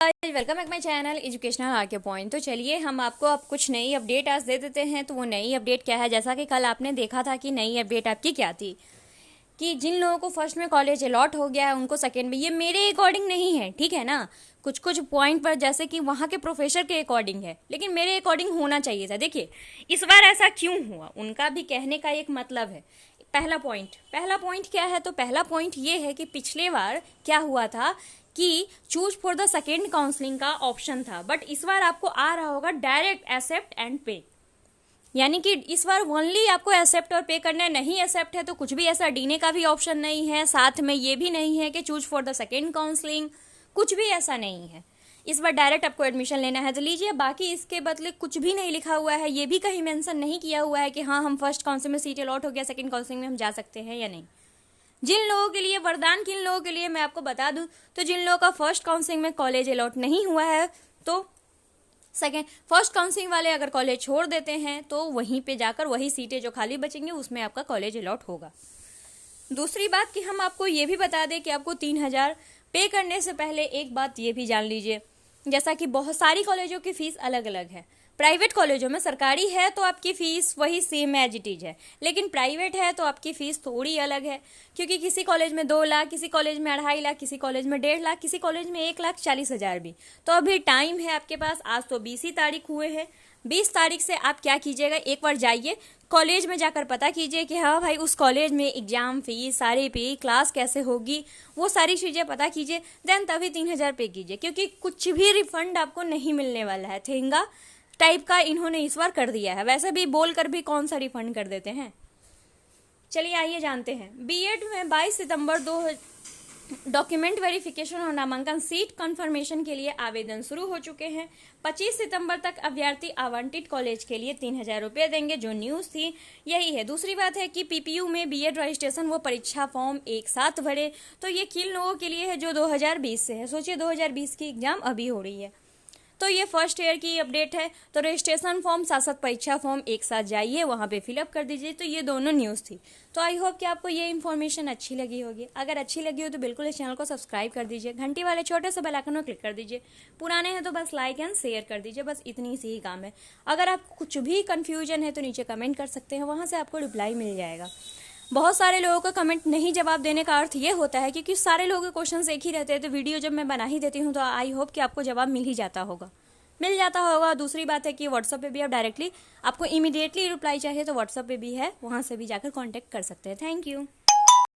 Welcome back my channel educational R K point. तो चलिए हम आपको अब कुछ नई अपडेट आज दे देते हैं। तो वो नई अपडेट क्या है, जैसा कि कल आपने देखा था कि नई अपडेट आपकी क्या थी कि जिन लोगों को फर्स्ट में कॉलेज अलॉट हो गया है उनको सेकंड में, ये मेरे अकॉर्डिंग नहीं है, ठीक है ना। कुछ कुछ पॉइंट पर जैसे कि वहाँ के प्रोफेसर के अकॉर्डिंग है, लेकिन मेरे अकॉर्डिंग होना चाहिए था। देखिए इस बार ऐसा क्यों हुआ, उनका भी कहने का एक मतलब है। पहला पॉइंट क्या है, तो पहला पॉइंट ये है कि पिछले बार क्या हुआ था कि choose for the second counselling का ऑप्शन था, बट इस बार आपको आ रहा होगा डायरेक्ट एक्सेप्ट एंड पे। यानी कि इस बार ओनली आपको एक्सेप्ट और पे करना है, नहीं एक्सेप्ट है तो कुछ भी ऐसा डीने का भी ऑप्शन नहीं है, साथ में ये भी नहीं है कि choose for the second counselling, कुछ भी ऐसा नहीं है। इस बार डायरेक्ट आपको एडमिशन लेना है तो लीजिए, बाकी इसके बदले कुछ भी नहीं लिखा हुआ है, ये भी कहीं मेंशन नहीं किया हुआ है कि हाँ हम फर्स्ट काउंसलिंग में सीट अलॉट हो गया, सेकेंड काउंसलिंग में हम जा सकते हैं या नहीं। जिन लोगों के लिए वरदान, किन लोगों के लिए मैं आपको बता दूं, तो जिन लोगों का फर्स्ट काउंसलिंग में कॉलेज अलॉट नहीं हुआ है तो सेकेंड फर्स्ट काउंसलिंग वाले अगर कॉलेज छोड़ देते हैं तो वहीं पे जाकर वही सीटें जो खाली बचेंगे उसमें आपका कॉलेज अलॉट होगा। दूसरी बात कि हम आपको ये भी बता दें कि आपको 3,000 पे करने से पहले एक बात ये भी जान लीजिए, जैसा कि बहुत सारी कॉलेजों की फीस अलग अलग है। प्राइवेट कॉलेजों में, सरकारी है तो आपकी फीस वही सेम एज इट इज है, लेकिन प्राइवेट है तो आपकी फीस थोड़ी अलग है, क्योंकि किसी कॉलेज में 2 लाख, किसी कॉलेज में 2.5 लाख, किसी कॉलेज में 1.5 लाख, किसी कॉलेज में 1,40,000 भी। तो अभी टाइम है आपके पास, आज तो 20 ही तारीख हुए हैं। 20 तारीख से आप क्या कीजिएगा, एक बार जाइए कॉलेज में, जाकर पता कीजिए कि हाँ भाई उस कॉलेज में एग्जाम फीस, सारी फी, क्लास कैसे होगी, वो सारी चीज़ें पता कीजिए, देन तभी 3,000 पे कीजिए, क्योंकि कुछ भी रिफंड आपको नहीं मिलने वाला है। थेंगा टाइप का इन्होंने इस बार कर दिया है, वैसे भी बोलकर भी कौन सा रिफंड कर देते हैं। चलिए आइए जानते हैं। बीएड में 22 सितंबर 2 डॉक्यूमेंट वेरिफिकेशन और नामांकन सीट कंफर्मेशन के लिए आवेदन शुरू हो चुके हैं। 25 सितंबर तक अभ्यर्थी आवंटित कॉलेज के लिए 3,000 रुपये देंगे, जो न्यूज थी यही है। दूसरी बात है कि पीपीयू में बीएड रजिस्ट्रेशन वो परीक्षा फॉर्म एक साथ भरे, तो ये किन लोगों के लिए है जो 2020 से है। सोचिए 2020 की एग्जाम अभी हो रही है, तो ये फर्स्ट ईयर की अपडेट है। तो रजिस्ट्रेशन फॉर्म साथ साथ परीक्षा फॉर्म एक साथ जाइए, वहाँ पे फिलअप कर दीजिए। तो ये दोनों न्यूज़ थी। तो आई होप कि आपको ये इन्फॉर्मेशन अच्छी लगी होगी। अगर अच्छी लगी हो तो बिल्कुल इस चैनल को सब्सक्राइब कर दीजिए, घंटी वाले छोटे से बेल आइकन को क्लिक कर दीजिए। पुराने हैं तो बस लाइक एंड शेयर कर दीजिए, बस इतनी सी ही काम है। अगर आपको कुछ भी कन्फ्यूजन है तो नीचे कमेंट कर सकते हैं, वहाँ से आपको रिप्लाई मिल जाएगा। बहुत सारे लोगों का कमेंट नहीं जवाब देने का अर्थ ये होता है क्योंकि सारे लोगों के क्वेश्चंस एक ही रहते हैं, तो वीडियो जब मैं बना ही देती हूँ तो आई होप कि आपको जवाब मिल जाता होगा। दूसरी बात है कि व्हाट्सएप पे भी आप डायरेक्टली, आपको इमीडिएटली रिप्लाई चाहिए तो व्हाट्सएप पे भी है, वहाँ से भी जाकर कांटेक्ट कर सकते हैं। Thank you.